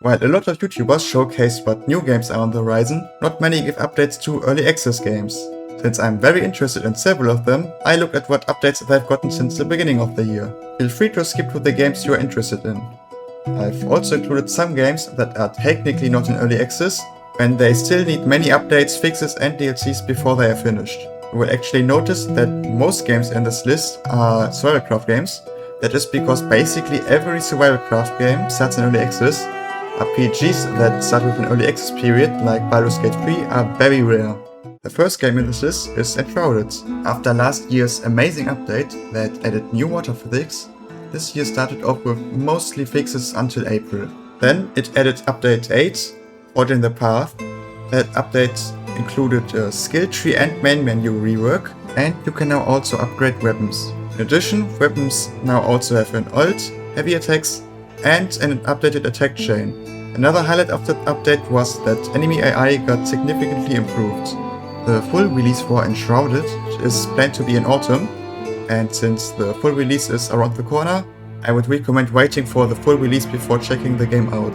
While a lot of YouTubers showcase what new games are on the horizon, not many give updates to early access games. Since I'm very interested in several of them, I looked at what updates they've gotten since the beginning of the year. Feel free to skip to the games you are interested in. I've also included some games that are technically not in early access, and they still need many updates, fixes and DLCs before they are finished. You will actually notice that most games in this list are survivalcraft games. That is because basically every survivalcraft game starts in early access. RPGs that start with an early access period, like Baldur's Gate 3, are very rare. The first game in this list is Enshrouded. After last year's amazing update that added new water physics, this year started off with mostly fixes until April. Then it added update 8, Forging the Path. That update included a skill tree and main menu rework, and you can now also upgrade weapons. In addition, weapons now also have an ult, heavy attacks, and an updated attack chain. Another highlight of that update was that enemy AI got significantly improved. The full release for Enshrouded is planned to be in autumn, and since the full release is around the corner, I would recommend waiting for the full release before checking the game out.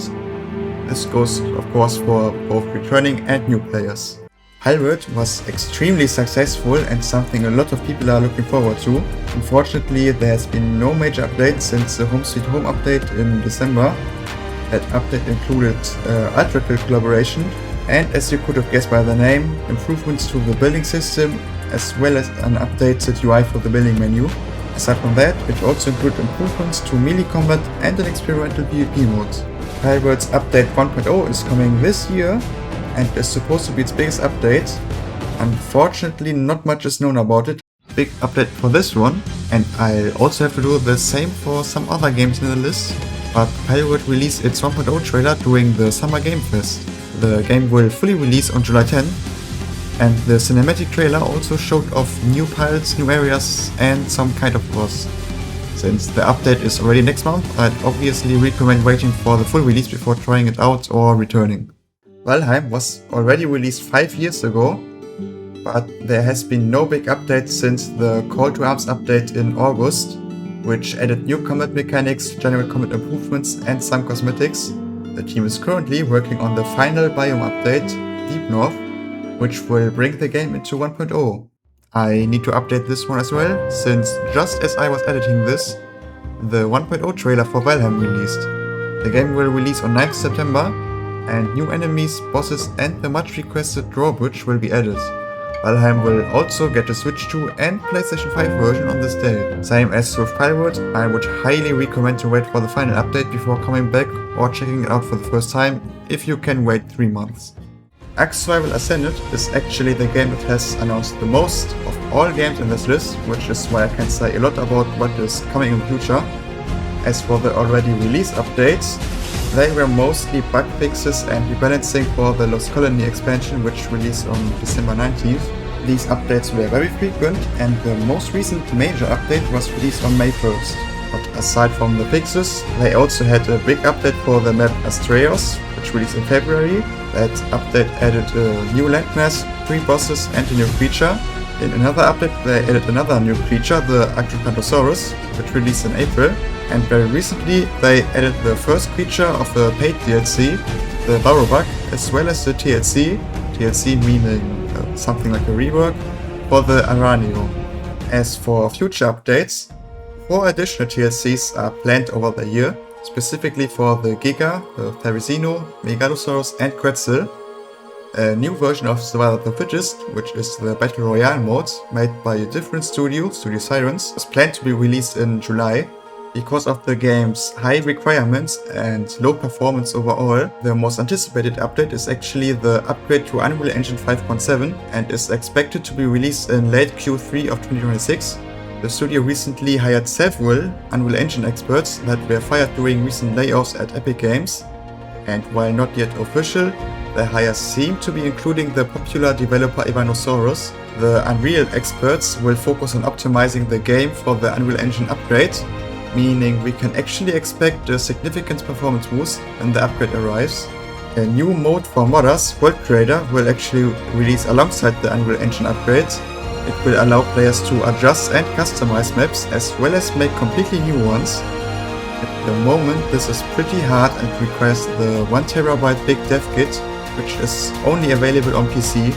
This goes of course for both returning and new players. Palworld was extremely successful and something a lot of people are looking forward to. Unfortunately, there has been no major update since the Home Sweet Home update in December. That update included Ultra-Kill collaboration and, as you could have guessed by the name, improvements to the building system as well as an updated UI for the building menu. Aside from that, it also included improvements to melee combat and an experimental PvP mode. Palworld's update 1.0 is coming this year and is supposed to be its biggest update. Unfortunately, not much is known about it. Big update for this one, and I'll also have to do the same for some other games in the list, but Palworld released its 1.0 trailer during the Summer Game Fest. The game will fully release on July 10, and the cinematic trailer also showed off new pilots, new areas, and some kind of boss. Since the update is already next month, I'd obviously recommend waiting for the full release before trying it out or returning. Valheim was already released 5 years ago, but there has been no big update since the Call to Arms update in August, which added new combat mechanics, general combat improvements and some cosmetics. The team is currently working on the final biome update, Deep North, which will bring the game into 1.0. I need to update this one as well, since just as I was editing this, the 1.0 trailer for Valheim released. The game will release on 9th September, and new enemies, bosses and the much requested drawbridge will be added. Valheim will also get a Switch 2 and PlayStation 5 version on this day. Same as with Palworld, I would highly recommend to wait for the final update before coming back or checking it out for the first time, if you can wait 3 months. Ark Survival Ascended is actually the game that has announced the most of all games in this list, which is why I can say a lot about what is coming in the future. As for the already released updates, they were mostly bug fixes and rebalancing for the Lost Colony expansion, which released on December 19th. These updates were very frequent, and the most recent major update was released on May 1st. But aside from the fixes, they also had a big update for the map Astraeos, which released in February. That update added a new landmass, 3 bosses and a new creature. In another update they added another new creature, the Acrocanthosaurus, which released in April. And very recently they added the first creature of the paid DLC, the Burrowbug, as well as the TLC meaning something like a rework, for the Aranio. As for future updates, 4 additional TLCs are planned over the year, specifically for the Giga, the Therizino, Megalosaurus and Quetzal. A new version of Survival of the Fittest, which is the Battle Royale mode, made by a different studio, Studio Sirens, is planned to be released in July. Because of the game's high requirements and low performance overall, the most anticipated update is actually the upgrade to Unreal Engine 5.7 and is expected to be released in late Q3 of 2026. The studio recently hired several Unreal Engine experts that were fired during recent layoffs at Epic Games, and while not yet official, the hires seem to be including the popular developer Ivanosaurus. The Unreal experts will focus on optimizing the game for the Unreal Engine upgrade, meaning we can actually expect a significant performance boost when the upgrade arrives. A new mode for modders, World Creator, will actually release alongside the Unreal Engine upgrade. It will allow players to adjust and customize maps as well as make completely new ones. It the moment this is pretty hard and requires the 1TB big dev kit, which is only available on PC.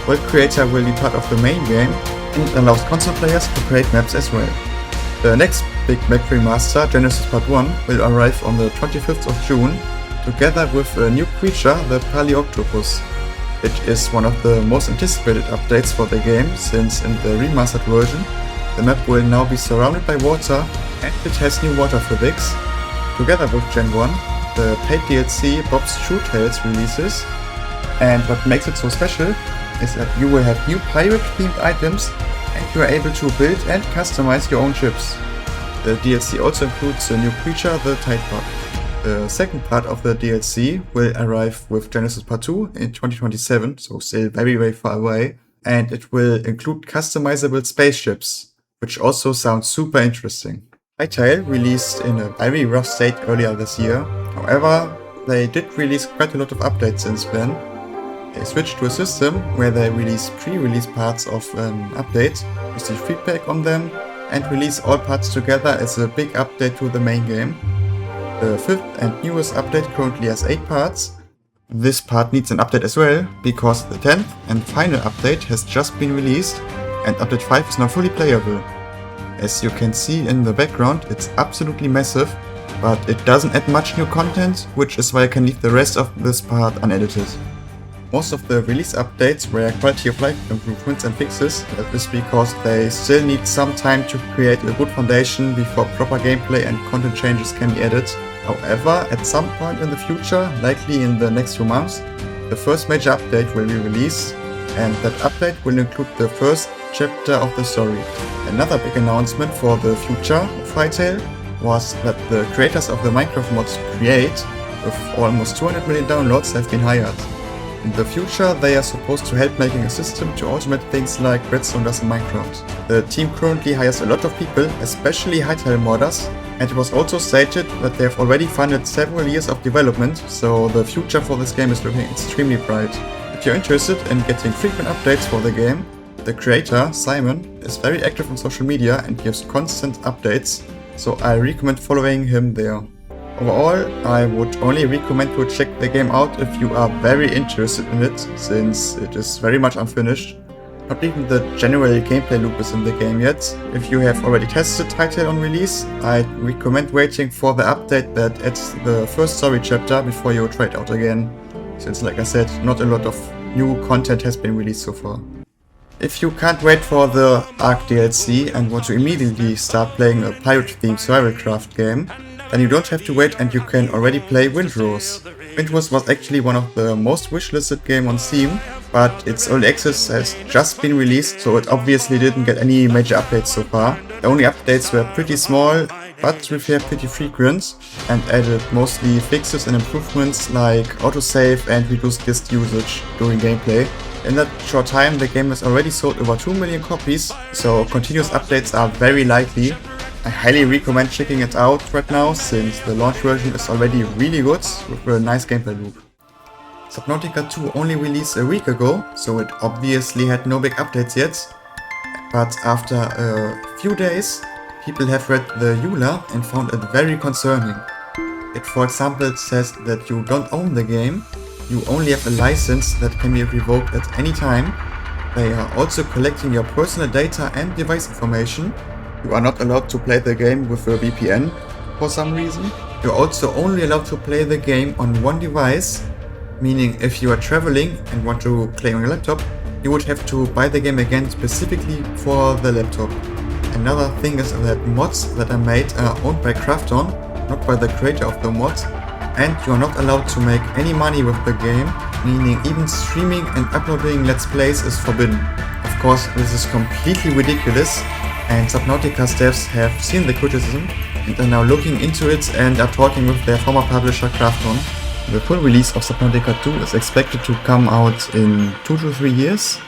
World Creator will be part of the main game and allows console players to create maps as well. The next big map remaster, Genesis Part 1, will arrive on the 25th of June, together with a new creature, the Paleoctopus. It is one of the most anticipated updates for the game, since in the remastered version, the map will now be surrounded by water and it has new water physics. Together with Gen 1, the paid DLC Bob's True Tales releases, and what makes it so special is that you will have new pirate-themed items and you are able to build and customize your own ships. The DLC also includes a new creature, the Tidebug. The second part of the DLC will arrive with Genesis Part 2 in 2027, so still very far away, and it will include customizable spaceships, which also sounds super interesting. Hytale released in a very rough state earlier this year, however, they did release quite a lot of updates since then. They switched to a system where they release pre-release parts of an update, receive feedback on them, and release all parts together as a big update to the main game. The fifth and newest update currently has 8 parts. This part needs an update as well, because the 10th and final update has just been released, and update 5 is now fully playable. As you can see in the background, it's absolutely massive, but it doesn't add much new content, which is why I can leave the rest of this part unedited. Most of the release updates were quality of life improvements and fixes. That is because they still need some time to create a good foundation before proper gameplay and content changes can be added. However, at some point in the future, likely in the next few months, the first major update will be released, and that update will include the first chapter of the story. Another big announcement for the future of Hytale was that the creators of the Minecraft mods Create, with almost 200 million downloads, have been hired. In the future, they are supposed to help making a system to automate things like redstone does in Minecraft. The team currently hires a lot of people, especially Hytale modders, and it was also stated that they have already funded several years of development, so the future for this game is looking extremely bright. If you're interested in getting frequent updates for the game, the creator, Simon, is very active on social media and gives constant updates, so I recommend following him there. Overall, I would only recommend to check the game out if you are very interested in it, since it is very much unfinished. Not even the general gameplay loop is in the game yet. If you have already tested Hytale on release, I'd recommend waiting for the update that adds the first story chapter before you try it out again, since like I said, not a lot of new content has been released so far. If you can't wait for the Ark DLC and want to immediately start playing a pirate-themed survivalcraft game, then you don't have to wait and you can already play Windrose. Windrose was actually one of the most wishlisted games on Steam, but its early access has just been released, so it obviously didn't get any major updates so far. The only updates were pretty small, but to be fair pretty frequent, and added mostly fixes and improvements like autosave and reduced disk usage during gameplay. In that short time, the game has already sold over 2 million copies, so continuous updates are very likely. I highly recommend checking it out right now, since the launch version is already really good with a nice gameplay loop. Subnautica 2 only released a week ago, so it obviously had no big updates yet. But after a few days, people have read the EULA and found it very concerning. It, for example, says that you don't own the game, you only have a license that can be revoked at any time. They are also collecting your personal data and device information. You are not allowed to play the game with a VPN for some reason. You're also only allowed to play the game on one device, meaning if you are traveling and want to play on your laptop, you would have to buy the game again specifically for the laptop. Another thing is that mods that are made are owned by Krafton, not by the creator of the mods, and you are not allowed to make any money with the game, meaning even streaming and uploading Let's Plays is forbidden. Of course, this is completely ridiculous, and Subnautica devs have seen the criticism and are now looking into it and are talking with their former publisher Krafton. The full release of Subnautica 2 is expected to come out in 2 to 3 years.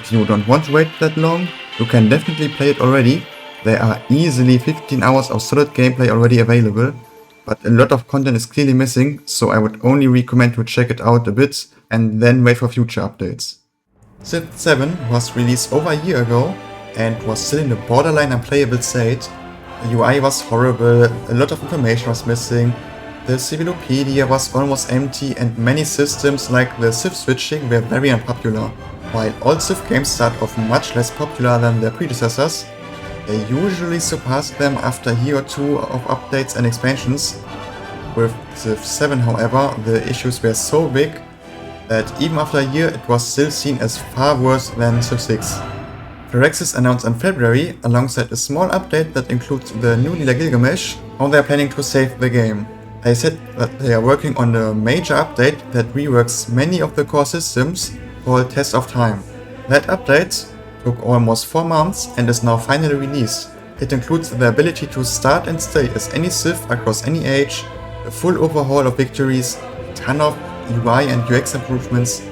If you don't want to wait that long, you can definitely play it already. There are easily 15 hours of solid gameplay already available, but a lot of content is clearly missing, so I would only recommend to check it out a bit and then wait for future updates. Civ 7 was released over a year ago and was still in the borderline unplayable state. The UI was horrible, a lot of information was missing, the Civilopedia was almost empty, and many systems like the Civ switching were very unpopular. While all Civ games start off much less popular than their predecessors, they usually surpass them after a year or two of updates and expansions. With Civ 7, however, the issues were so big that even after a year it was still seen as far worse than Civ 6. Firaxis announced in February, alongside a small update that includes the new Leyley Gilgamesh, how they are planning to save the game. They said that they are working on a major update that reworks many of the core systems called Test of Time. That update took almost 4 months and is now finally released. It includes the ability to start and stay as any Civ across any age, a full overhaul of victories, a ton of UI and UX improvements,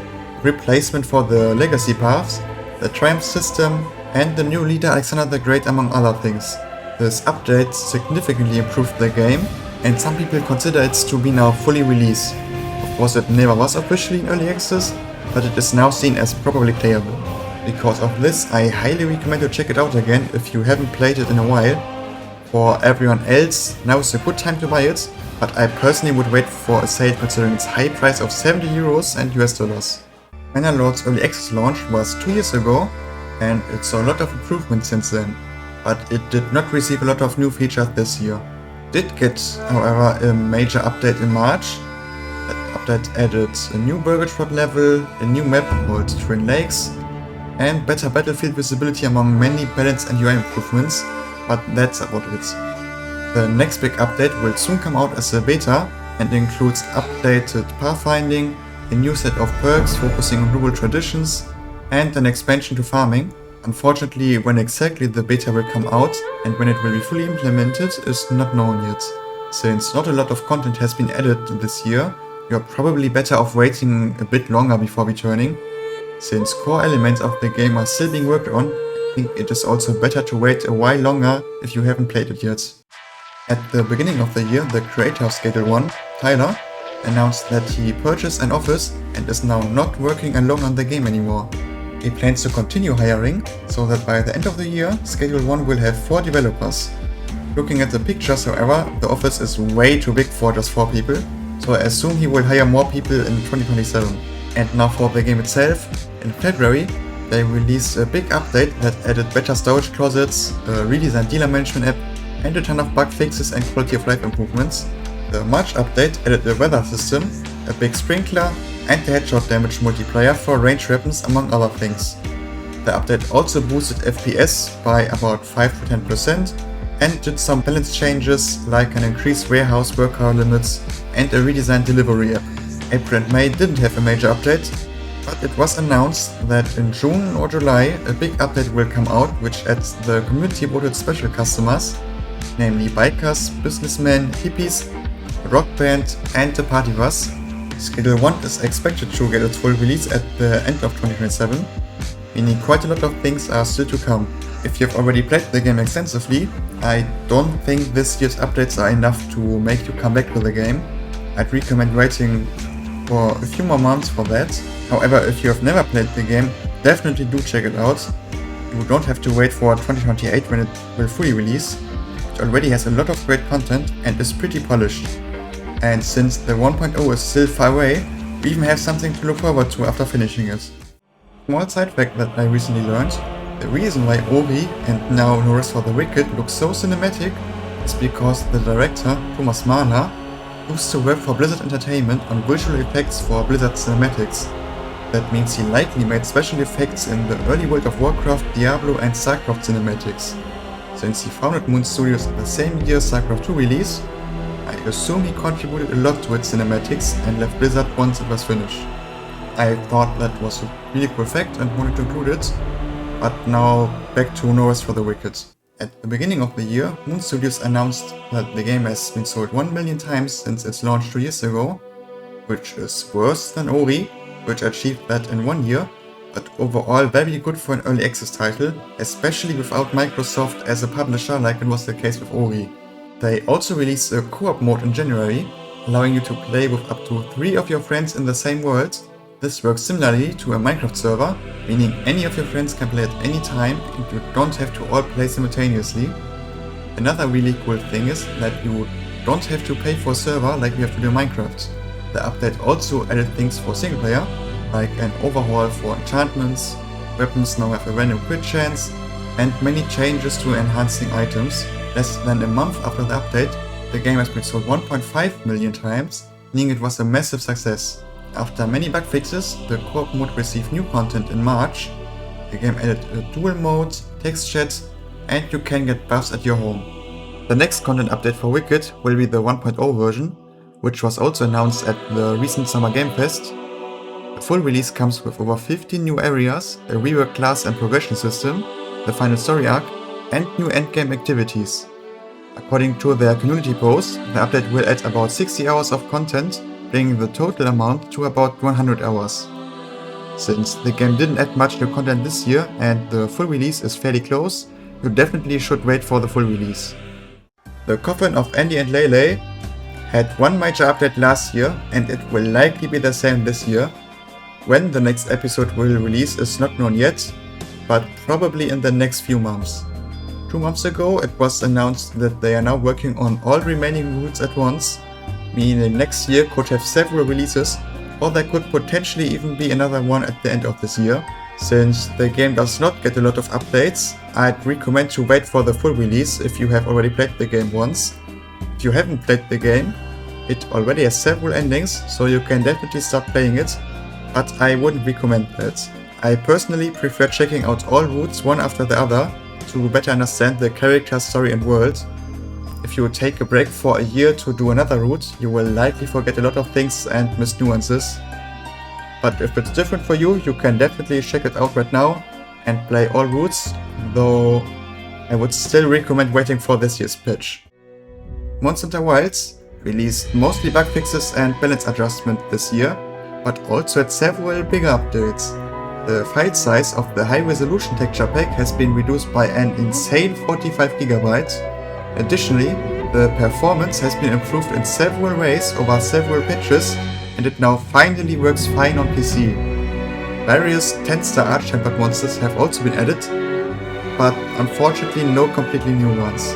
replacement for the legacy paths, the triumph system, and the new leader Alexander the Great, among other things. This update significantly improved the game, and some people consider it to be now fully released. Of course, it never was officially in early access, but it is now seen as properly playable. Because of this, I highly recommend to check it out again if you haven't played it in a while. For everyone else, now is a good time to buy it, but I personally would wait for a sale considering its high price of €70 and US. Manor Lords early access launch was 2 years ago, and it saw a lot of improvements since then, but it did not receive a lot of new features this year. Did get, however, a major update in March. That update added a new burger trot level, a new map called Twin Lakes, and better battlefield visibility among many balance and UI improvements, but that's about it. The next big update will soon come out as a beta and includes updated pathfinding, a new set of perks focusing on rural traditions, and an expansion to farming. Unfortunately, when exactly the beta will come out and when it will be fully implemented is not known yet. Since not a lot of content has been added this year, you're probably better off waiting a bit longer before returning. Since core elements of the game are still being worked on, I think it is also better to wait a while longer if you haven't played it yet. At the beginning of the year, the creator of Schedule 1, Tyler, announced that he purchased an office and is now not working alone on the game anymore. He plans to continue hiring, so that by the end of the year, Schedule 1 will have 4 developers. Looking at the pictures, however, the office is way too big for just 4 people, so I assume he will hire more people in 2027. And now for the game itself, in February, they released a big update that added better storage closets, a redesigned dealer management app, and a ton of bug fixes and quality of life improvements. The March update added a weather system, a big sprinkler, and the headshot damage multiplier for ranged weapons, among other things. The update also boosted FPS by about 5 to 10% and did some balance changes like an increased warehouse worker limits and a redesigned delivery app. April and May didn't have a major update, but it was announced that in June or July a big update will come out which adds the community voted special customers, namely bikers, businessmen, hippies, a rock band, and the party bus. Schedule 1 is expected to get its full release at the end of 2027, meaning quite a lot of things are still to come. If you've already played the game extensively, I don't think this year's updates are enough to make you come back to the game. I'd recommend waiting for a few more months for that. However, if you have never played the game, definitely do check it out. You don't have to wait for 2028 when it will fully release. It already has a lot of great content and is pretty polished. And since the 1.0 is still far away, we even have something to look forward to after finishing it. Small side fact that I recently learned, the reason why Ori and now No Rest for the Wicked look so cinematic is because the director, Thomas Mahler, used to work for Blizzard Entertainment on visual effects for Blizzard cinematics. That means he likely made special effects in the early World of Warcraft, Diablo and StarCraft cinematics. Since he founded Moon Studios the same year StarCraft 2 release, I assume he contributed a lot to its cinematics and left Blizzard once it was finished. I thought that was a really cool fact and wanted to include it, but now back to No Rest for the Wicked. At the beginning of the year, Moon Studios announced that the game has been sold 1 million times since its launch 2 years ago, which is worse than Ori, which achieved that in 1 year, but overall very good for an early access title, especially without Microsoft as a publisher like it was the case with Ori. They also released a co-op mode in January, allowing you to play with up to 3 of your friends in the same world. This works similarly to a Minecraft server, meaning any of your friends can play at any time and you don't have to all play simultaneously. Another really cool thing is that you don't have to pay for a server like we have to do in Minecraft. The update also added things for single player, like an overhaul for enchantments, weapons now have a random crit chance, and many changes to enhancing items. Less than a month after the update, the game has been sold 1.5 million times, meaning it was a massive success. After many bug fixes, the co-op mode received new content in March. The game added a dual mode, text chat, and you can get buffs at your home. The next content update for Wicked will be the 1.0 version, which was also announced at the recent Summer Game Fest. The full release comes with over 15 new areas, a reworked class and progression system, the final story arc, and new endgame activities. According to their community post, the update will add about 60 hours of content, bringing the total amount to about 100 hours. Since the game didn't add much new content this year and the full release is fairly close, you definitely should wait for the full release. The Coffin of Andy and Leyley had one major update last year and it will likely be the same this year. When the next episode will release is not known yet, but probably in the next few months. 2 months ago it was announced that they are now working on all remaining routes at once, meaning next year could have several releases, or there could potentially even be another one at the end of this year. Since the game does not get a lot of updates, I'd recommend to wait for the full release if you have already played the game once. If you haven't played the game, it already has several endings, so you can definitely start playing it, but I wouldn't recommend that. I personally prefer checking out all routes one after the other to better understand the character, story and world. If you take a break for a year to do another route, you will likely forget a lot of things and miss nuances. But if it's different for you, you can definitely check it out right now and play all routes, though I would still recommend waiting for this year's patch. Monster Hunter Wilds released mostly bug fixes and balance adjustment this year, but also had several bigger updates. The file size of the high resolution texture pack has been reduced by an insane 45GB. Additionally, the performance has been improved in several ways over several patches, and it now finally works fine on PC. Various 10-star Arch-tempered monsters have also been added, but unfortunately no completely new ones.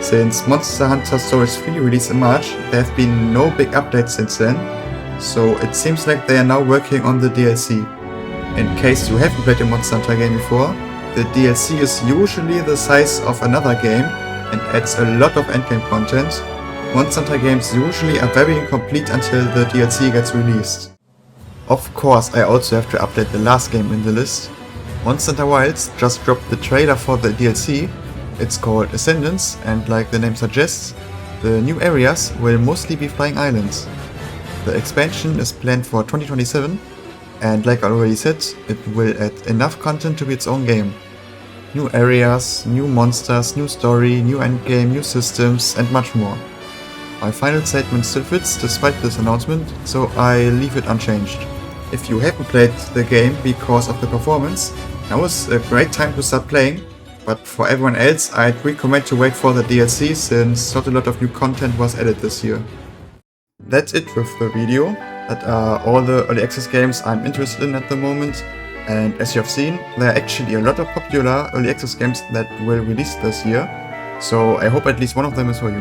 Since Monster Hunter Stories 3 released in March, there have been no big updates since then, so it seems like they are now working on the DLC. In case you haven't played a Monster Hunter game before, the DLC is usually the size of another game and adds a lot of endgame content. Monster Hunter games usually are very incomplete until the DLC gets released. Of course, I also have to update the last game in the list. Monster Hunter Wilds just dropped the trailer for the DLC. It's called Ascendance, and like the name suggests, the new areas will mostly be flying islands. The expansion is planned for 2027, and like I already said, it will add enough content to be its own game. New areas, new monsters, new story, new endgame, new systems, and much more. My final statement still fits despite this announcement, so I leave it unchanged. If you haven't played the game because of the performance, now is a great time to start playing, but for everyone else I'd recommend to wait for the DLC since not a lot of new content was added this year. That's it with the video. That are all the early access games I'm interested in at the moment, and as you have seen, there are actually a lot of popular early access games that will release this year, so I hope at least one of them is for you.